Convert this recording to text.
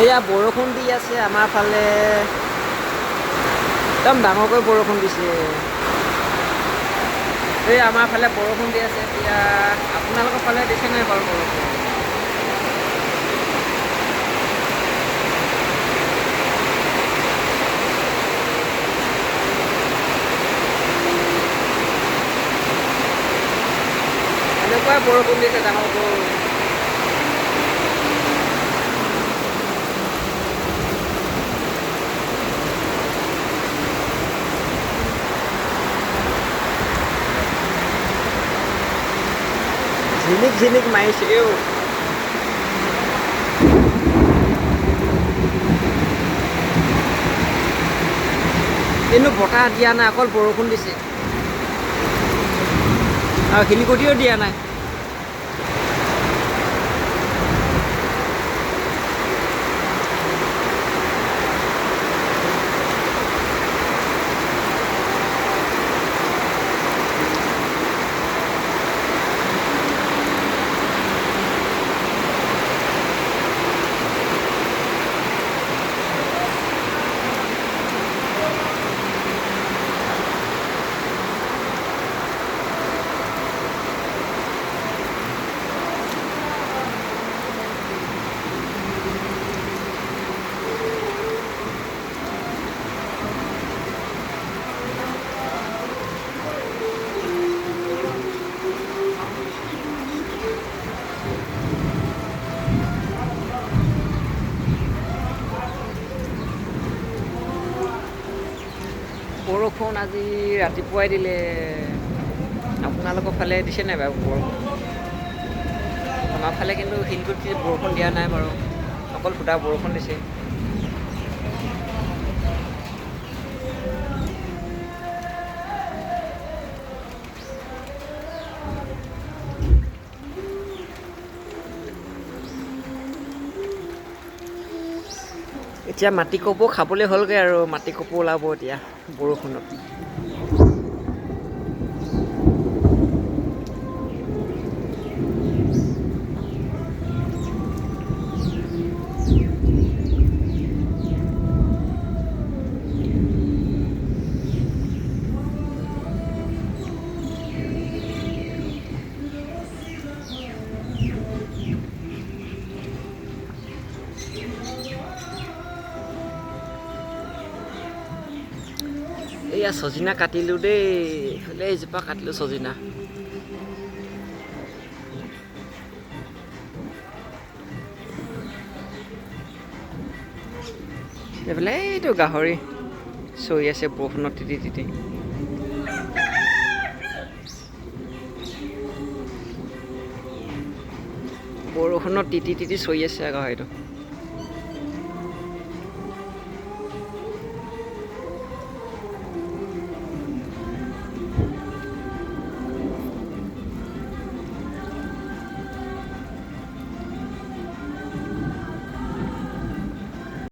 এয়া বৰষুণ দি আছে আমাৰ ফালে, একদম ডাঙৰকৈ বৰষুণ দিছে। এই আমাৰ ফালে বৰষুণ দি আছে। এতিয়া আপোনালোকৰ ফালে দিছে নাই বাৰু বৰষুণ? এনেকুৱাই বৰষুণ দিছে ডাঙৰকৈ। ঝিনিক ঝিনিক মাৰিছেও। কিন্তু বতাহ দিয়া নাই, অকল বৰষুণ দিছে আৰু শিলিগুটিও দিয়া নাই। বৰষুণ আজি ৰাতিপুৱাই দিলে। আপোনালোকৰ ফালে দিছে নাই বাৰু বৰষুণ? আমাৰ ফালে কিন্তু শিলগুটিত বৰষুণ দিয়া নাই বাৰু, অকল সুদা বৰষুণ দিছে। এতিয়া মাটি কপৌ খাবলৈ হ'লগৈ আৰু, মাটি কপৌ ওলাব এতিয়া বৰষুণত। এয়া চজিনা কাটিলোঁ দেই, এইফালে এজোপা কাটিলোঁ চজিনা। এইফালে এইটো গাহৰি চৰি আছে বৰষুণত তিতি তিতি। বৰষুণত তিতি তিতি চৰি আছে গাহৰিটো।